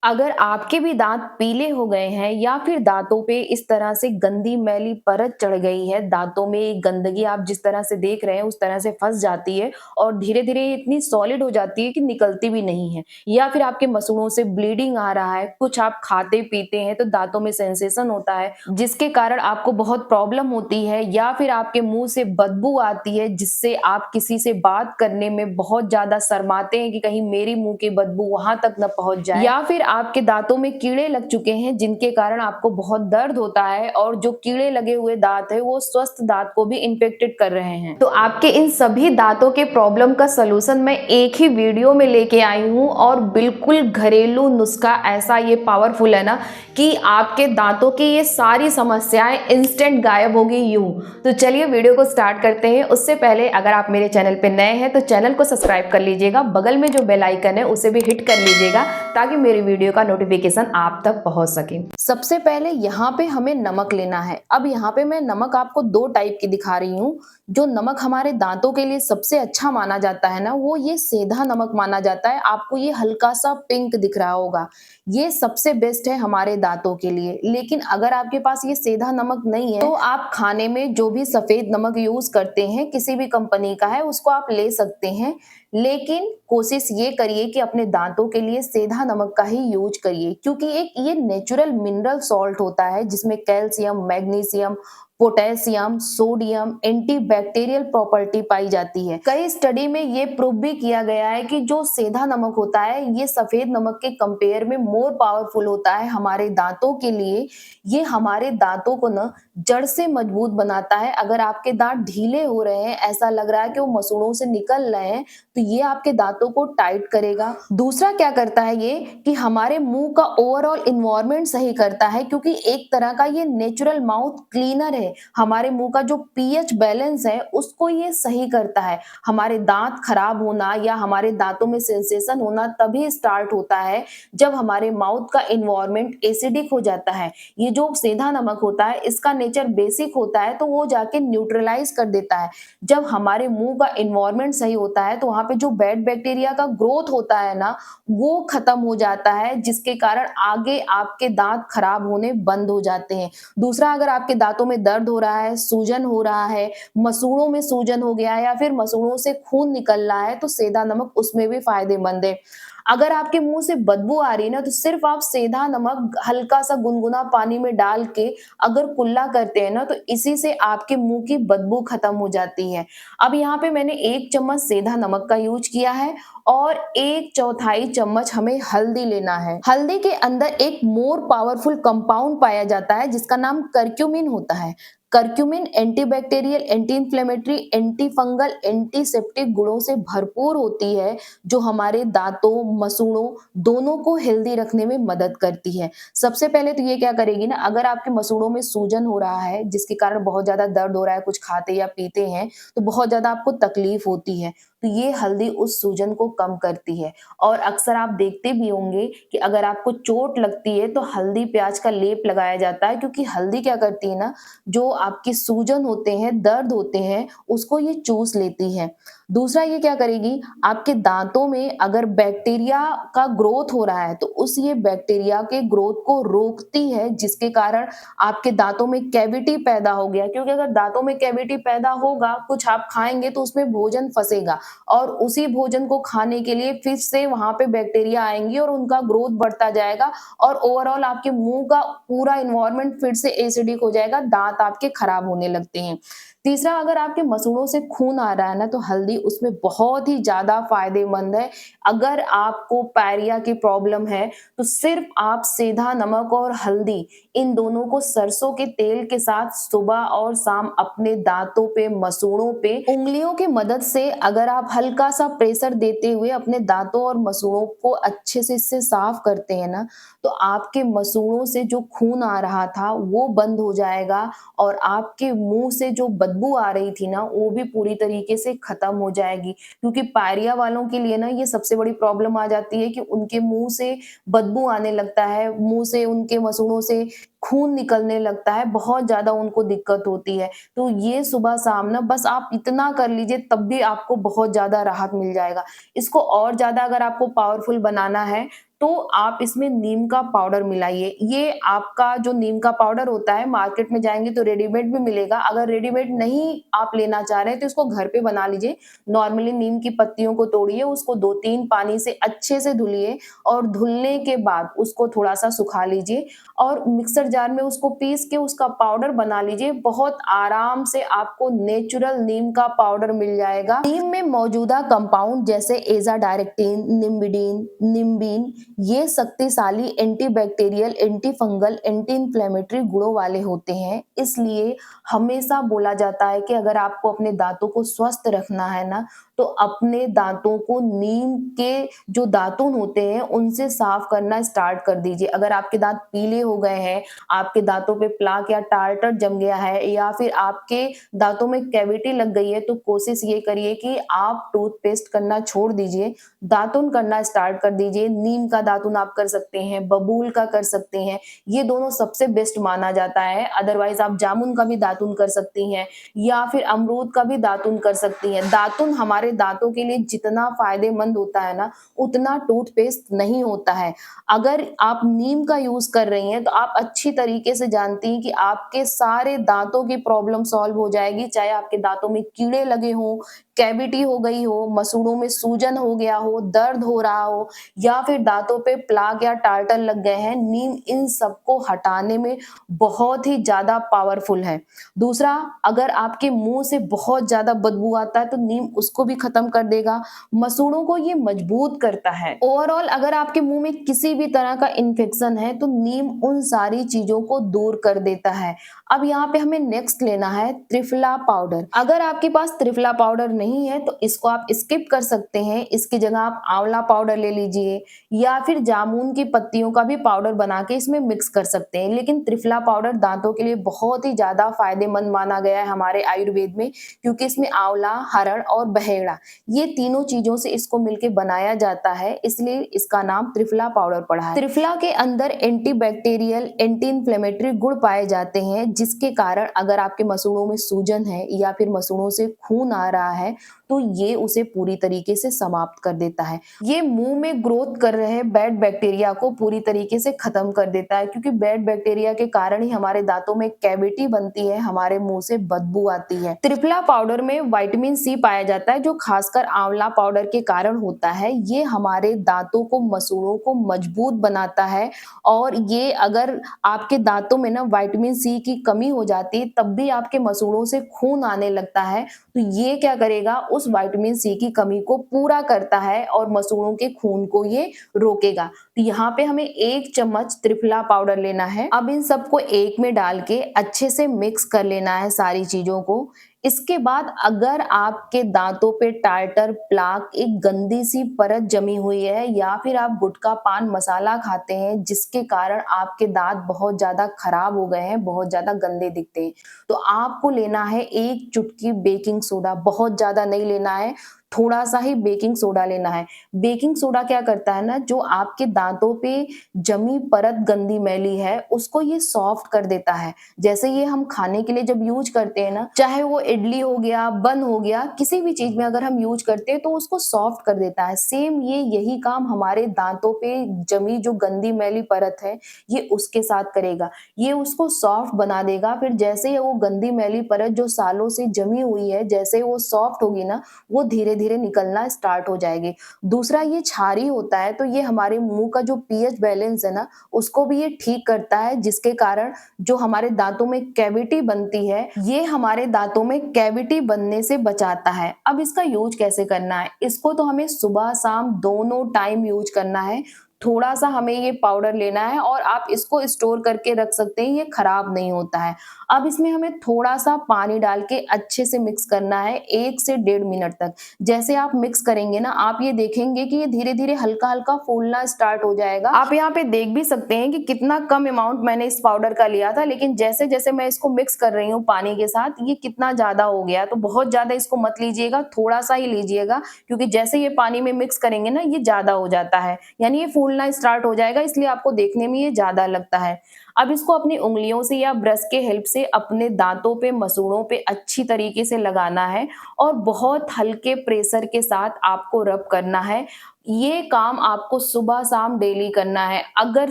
अगर आपके भी दांत पीले हो गए हैं या फिर दांतों पे इस तरह से गंदी मैली परत चढ़ गई है, दांतों में गंदगी आप जिस तरह से देख रहे हैं उस तरह से फंस जाती है और धीरे-धीरे ये इतनी सॉलिड हो जाती है कि निकलती भी नहीं है। या फिर आपके मसूड़ों से ब्लीडिंग आ रहा है, कुछ आप खाते-पीते हैं तो दांतों में सेंसेशन होता है, जिसके कारण आपको बहुत प्रॉब्लम होती है या फिर आपके मुँह से बदबू आती है जिससे आप किसी से बात करने में बहुत ज़्यादा शर्माते हैं कि कहीं मेरी मुँह की बदबू वहाँ तक ना पहुँच जाए या फिर आपके दाँतों में कीड़े लग चुके हैं जिनके कारण आपको बहुत दर्द होता है और जो कीड़े लगे हुए दाँत हैं वो स्वस्थ दाँत को भी इन्फेक्टेड कर रहे हैं। तो आपके इन सभी दाँतों के प्रॉब्लम का सॉल्यूशन मैं एक ही वीडियो में लेके आई हूँ और बिल्कुल घरेलू नुस्खा ऐसा ये पावरफुल है ना कि आपके दाँतों की ये सारी समस्याएं इंस्टेंट गायब होगी यूं। तो चलिए वीडियो को स्टार्ट करते हैं। उससे पहले अगर आप मेरे चैनल पे नए हैं तो चैनल को सब्सक्राइब कर लीजिएगा, बगल में जो बेल आइकन है उसे भी हिट कर लीजिएगा ताकि मेरी वीडियो का नोटिफिकेशन आप तक पहुंच सके। सबसे पहले यहाँ पे हमें नमक लेना है। अब यहाँ पे मैं नमक आपको दो टाइप की दिखा रही हूँ। जो नमक हमारे दांतों के लिए सबसे अच्छा माना जाता है ना, वो ये सेंधा नमक माना जाता है। आपको ये हल्का सा पिंक दिख रहा होगा, ये सबसे बेस्ट है हमारे दांतों के लिए। लेकिन अगर आपके पास ये सेंधा नमक नहीं है तो आप खाने में जो भी सफेद नमक यूज करते हैं, किसी भी कंपनी का है, उसको आप ले सकते हैं। लेकिन कोशिश ये करिए कि अपने दांतों के लिए सेंधा नमक का ही यूज करिए, क्योंकि एक ये नेचुरल मिनरल सॉल्ट होता है जिसमें calcium, magnesium, potassium, sodium, antibacterial property पाई जाती है। कई स्टडी में ये प्रूव भी किया गया है कि जो सेंधा नमक होता है ये सफेद नमक के कंपेयर में मोर पावरफुल होता है हमारे दांतों के लिए। ये हमारे दांतों को ना जड़ से मजबूत बनाता है। अगर आपके दांत ढीले हो रहे हैं, ऐसा लग रहा है कि वो मसूड़ों से निकल रहे हैं, तो ये आपके दांतों को टाइट करेगा। दूसरा क्या करता है ये कि हमारे मुंह का ओवरऑल इन्वायरमेंट सही करता है, क्योंकि एक तरह का ये नेचुरल माउथ क्लीनर है। हमारे मुंह का जो पीएच बैलेंस है उसको ये सही करता है। हमारे दांत खराब होना या हमारे दांतों में सेंसेशन होना तभी स्टार्ट होता है जब हमारे माउथ का इन्वायरमेंट एसिडिक हो जाता है। ये जो सेंधा नमक होता है इसका नेचर बेसिक होता है, तो वो जाके न्यूट्रलाइज कर देता है। जब हमारे मुंह का इन्वायरमेंट सही होता है तो वहां पे जो बैड बैक्टीरिया का ग्रोथ होता है ना, वो खत्म हो जाता है, जिसके कारण आगे आपके दांत खराब होने बंद हो जाते हैं। दूसरा, अगर आपके दांतों में दर्द हो रहा है, सूजन हो रहा है, मसूड़ों में सूजन हो गया है या फिर मसूड़ों से खून निकल रहा है, तो सेंधा नमक उसमें भी फायदेमंद है। अगर आपके मुंह से बदबू आ रही है ना, तो सिर्फ आप सेंधा नमक हल्का सा गुनगुना पानी में डाल के अगर कुल्ला करते हैं ना, तो इसी से आपके मुंह की बदबू खत्म हो जाती है। अब यहाँ पे मैंने 1 चम्मच सेंधा नमक का यूज किया है और 1/4 चम्मच हमें हल्दी लेना है। हल्दी के अंदर एक मोर पावरफुल कंपाउंड पाया जाता है जिसका नाम करक्यूमिन होता है। Curcumin antibacterial, anti inflammatory, anti fungal, antiseptic गुणों से भरपूर होती है, जो हमारे दांतों, मसूड़ों दोनों को हेल्दी रखने में मदद करती है। सबसे पहले तो ये क्या करेगी ना, अगर आपके मसूड़ों में सूजन हो रहा है जिसके कारण बहुत ज्यादा दर्द हो रहा है, कुछ खाते या पीते हैं तो बहुत ज्यादा आपको तकलीफ होती है, तो ये हल्दी उस सूजन को कम करती है। और अक्सर आप देखते भी होंगे कि अगर आपको चोट लगती है तो हल्दी प्याज का लेप लगाया जाता है, क्योंकि हल्दी क्या करती है ना, जो आपकी सूजन होते हैं, दर्द होते हैं, उसको ये चूस लेती है। दूसरा, ये क्या करेगी, आपके दांतों में अगर बैक्टीरिया का ग्रोथ हो रहा है तो उस ये बैक्टीरिया के ग्रोथ को रोकती है, जिसके कारण आपके दांतों में कैविटी पैदा हो गया, क्योंकि अगर दांतों में कैविटी पैदा होगा, कुछ आप खाएंगे तो उसमें भोजन फंसेगा और उसी भोजन को खाने के लिए फिर से वहां पे बैक्टीरिया आएंगी और उनका ग्रोथ बढ़ता जाएगा और ओवरऑल आपके मुंह का पूरा इन्वायरमेंट फिर से एसिडिक हो जाएगा, दांत आपके खराब होने लगते हैं। तीसरा, अगर आपके मसूड़ों से खून आ रहा है ना, तो हल्दी उसमें बहुत ही ज्यादा फायदेमंद है। अगर आपको पायरिया की प्रॉब्लम है तो सिर्फ आप सेंधा नमक और हल्दी, इन दोनों को सरसों के तेल के साथ सुबह और शाम अपने दांतों पे, मसूड़ों पे उंगलियों की मदद से अगर आप हल्का सा प्रेशर देते हुए अपने दांतों और मसूड़ों को अच्छे से इससे साफ करते हैं ना, तो आपके मसूड़ों से जो खून आ रहा था वो बंद हो जाएगा और आपके मुंह से जो बदबू आ रही थी ना, वो भी पूरी तरीके से खत्म हो जाएगी। क्योंकि पायरिया वालों के लिए ना ये सबसे बड़ी प्रॉब्लम आ जाती है कि उनके मुंह से बदबू आने लगता है, मुंह से, उनके मसूड़ों से खून निकलने लगता है, बहुत ज़्यादा उनको दिक्कत होती है। तो ये सुबह-शाम ना बस आप इतना कर लीजिए तब भी आपको बहुत ज़्यादा राहत मिल जाएगा। इसको और ज़्यादा अगर आपको पावरफुल बनाना है, तो आप इसमें नीम का पाउडर मिलाइए। ये आपका जो नीम का पाउडर होता है मार्केट में जाएँगे तो रेडीमेड भी मिलेगा। अगर रेडीमेड नहीं आप लेना चाह रहे हैं तो इसको घर पे बना लीजिए। नॉर्मली नीम की पत्तियों को तोड़िए, उसको 2-3 पानी से अच्छे से धुलिए और धुलने के बाद उसको थोड़ा-सा सुखा लीजिए और मिक्सर जार में उसको पीस के उसका पाउडर बना लीजिए। बहुत आराम से आपको नेचुरल नीम का पाउडर मिल जाएगा। नीम में मौजूदा कंपाउंड जैसे एज़ाडायरेक्टिन, निम्बिडिन, निम्बीन ये शक्तिशाली antibacterial, anti fungal, anti inflammatory गुणों वाले होते हैं। इसलिए हमेशा बोला जाता है कि अगर आपको अपने दाँतों को स्वस्थ रखना है ना, तो अपने दाँतों को नीम के जो दातुन होते हैं, उनसे साफ करना स्टार्ट कर दीजिए। अगर आपके दाँत पीले हो गए हैं, आपके दाँतों पे प्लाक या टार्टर जम गया है या फिर आपके दाँतों में कैविटी लग गई है, तो कोशिश ये करिए कि आप टूथपेस्ट करना छोड़ दीजिए, दातुन करना स्टार्ट कर दीजिए। नीम का दातुन आप कर सकते हैं, बबूल का कर सकते हैं, ये दोनों सबसे बेस्ट माना जाता है। अदरवाइज़ आप जामुन का भी दातुन कर सकती हैं या फिर अमरूद का भी दातुन कर सकती हैं। दातुन हमारे दाँतों के लिए जितना फ़ायदेमंद होता है ना, उतना टूथपेस्ट नहीं होता है। अगर आप नीम का यूज़ कर रही हैं, तो आप अच्छी तरीके से जानती हैं कि आपके सारे दाँतों की प्रॉब्लम सॉल्व हो जाएगी, चाहे आपके दाँतों में कीड़े लगे हों, कैविटी हो गई हो, मसूड़ों में सूजन हो गया हो, दर्द हो रहा हो या फिर दाँतों पे प्लाक या टार्टर लग गए हैं, नीम इन सबको हटाने में बहुत ही ज़्यादा पावरफुल है। दूसरा, अगर आपके मुँह से बहुत ज़्यादा बदबू आता है, तो नीम उसको भी खत्म कर देगा। मसूड़ों को ये मजबूत करता है। ओवरऑल अगर आपके मुँह में किसी भी तरह का इन्फेक्शन है, तो नीम उन सारी चीज़ों को दूर कर देता है। अब यहाँ पे हमें नेक्स्ट लेना है त्रिफला पाउडर। अगर आपके पास त्रिफला पाउडर नहीं है, तो इसको आप स्किप कर सकते हैं। इसकी जगह आप आंवला पाउडर ले लीजिए या फिर जामुन की पत्तियों का भी पाउडर बना के इसमें मिक्स कर सकते हैं। लेकिन त्रिफला पाउडर दाँतों के लिए बहुत ही ज़्यादा फायदेमंद माना गया है हमारे आयुर्वेद में, क्योंकि इसमें आंवला, हरड़ और बहेड़ा ये तीनों चीज़ों से इसको मिलके बनाया जाता है, इसलिए इसका नाम त्रिफला पाउडर पड़ा है। त्रिफला के अंदर एंटीबैक्टीरियल, एंटी इन्फ्लेमेटरी गुण पाए जाते हैं, जिसके कारण अगर आपके मसूड़ों में सूजन है या फिर मसूड़ों से खून आ रहा है, तो ये उसे पूरी तरीके से समाप्त कर देता है। ये मुँह में ग्रोथ कर रहे बैड बैक्टीरिया को पूरी तरीके से खत्म कर देता है, क्योंकि बैड बैक्टीरिया के कारण ही हमारे दाँतों में कैविटी बनती है, हमारे मुँह से बदबू आती है। त्रिफला पाउडर में विटामिन सी पाया जाता है, जो खासकर आंवला पाउडर के कारण होता है। ये हमारे दाँतों को, मसूड़ों को मजबूत बनाता है और ये अगर आपके दाँतों में ना विटामिन सी की कमी हो जाती है, तब भी आपके मसूड़ों से खून आने लगता है, तो ये क्या करेगा, उस विटामिन सी की कमी को पूरा करता है और मसूड़ों के खून को ये रोकेगा। तो यहाँ पे हमें 1 चम्मच त्रिफला पाउडर लेना है। अब इन सबको एक में डाल के अच्छे से मिक्स कर लेना है सारी चीज़ों को। इसके बाद अगर आपके दाँतों पे टार्टर, प्लाक, एक गंदी सी परत जमी हुई है या फिर आप गुटखा, पान मसाला खाते हैं, जिसके कारण आपके दाँत बहुत ज़्यादा खराब हो गए हैं, बहुत ज़्यादा गंदे दिखते हैं, तो आपको लेना है 1 चुटकी बेकिंग सोडा। बहुत ज़्यादा नहीं लेना है, थोड़ा-सा ही बेकिंग सोडा लेना है। बेकिंग सोडा क्या करता है ना, जो आपके दाँतों पे जमी परत गंदी मैली है, उसको ये सॉफ्ट कर देता है। जैसे ये हम खाने के लिए जब यूज़ करते हैं ना, चाहे वो इडली हो गया, बन हो गया, किसी भी चीज़ में अगर हम यूज़ करते हैं तो उसको सॉफ्ट कर देता है। सेम ये यही काम हमारे दाँतों पे जमी जो गंदी मैली परत है, ये उसके साथ करेगा। ये उसको सॉफ्ट बना देगा, फिर जैसे ही वो गंदी मैली परत जो सालों से जमी हुई है, जैसे ही वो सॉफ्ट होगी ना, वो धीरे-धीरे निकलना स्टार्ट हो जाएगी। दूसरा, ये क्षारी होता है, तो ये हमारे मुँह का जो पीएच बैलेंस है ना, उसको भी ये ठीक करता है, जिसके कारण जो हमारे दाँतों में कैविटी बनती है, ये हमारे दाँतों में कैविटी बनने से बचाता है। अब इसका यूज़ कैसे करना है? इसको तो हमें सुबह-शाम दोनों टाइम यूज़ करना है। थोड़ा-सा हमें ये पाउडर लेना है और आप इसको स्टोर करके रख सकते हैं, ये खराब नहीं होता है। अब इसमें हमें थोड़ा-सा पानी डाल के अच्छे से मिक्स करना है 1 से डेढ़ मिनट तक। जैसे आप मिक्स करेंगे ना, आप ये देखेंगे कि ये धीरे-धीरे हल्का-हल्का फूलना स्टार्ट हो जाएगा। आप यहाँ पे देख भी सकते हैं कि कितना कम अमाउंट मैंने इस पाउडर का लिया था, लेकिन जैसे-जैसे मैं इसको मिक्स कर रही हूँ पानी के साथ, ये कितना ज़्यादा हो गया। तो बहुत ज़्यादा इसको मत लीजिएगा, थोड़ा-सा ही लीजिएगा, क्योंकि जैसे ये पानी में मिक्स करेंगे ना, ये ज़्यादा हो जाता है, यानी ये फूल फूलना स्टार्ट हो जाएगा, इसलिए आपको देखने में ये ज़्यादा लगता है। अब इसको अपनी उँगलियों से या ब्रश के हेल्प से अपने दाँतों पे, मसूड़ों पे अच्छी तरीके से लगाना है और बहुत हल्के प्रेशर के साथ आपको रब करना है। ये काम आपको सुबह-शाम डेली करना है। अगर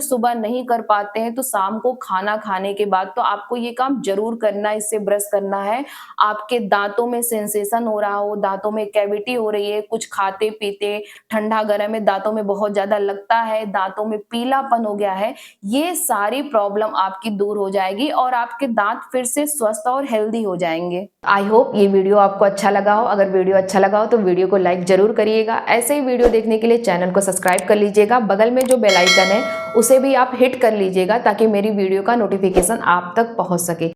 सुबह नहीं कर पाते हैं तो शाम को खाना खाने के बाद तो आपको ये काम ज़रूर करना है, इससे ब्रश करना है। आपके दाँतों में सेंसेशन हो रहा हो, दाँतों में कैविटी हो रही है, कुछ खाते-पीते ठंडा-गरम में दाँतों में बहुत ज़्यादा लगता है, दाँतों में पीलापन हो गया है, ये सारी प्रॉब्लम आपकी दूर हो जाएगी और आपके दाँत फिर से स्वस्थ और हेल्दी हो जाएँगे। आई होप ये वीडियो आपको अच्छा लगा हो। अगर वीडियो अच्छा लगा हो तो वीडियो को लाइक ज़रूर करिएगा। ऐसे ही वीडियो देखने के लिए चैनल को सब्सक्राइब कर लीजिएगा। बगल में जो बेल आइकन है उसे भी आप हिट कर लीजिएगा ताकि मेरी वीडियो का नोटिफिकेशन आप तक पहुँच सके।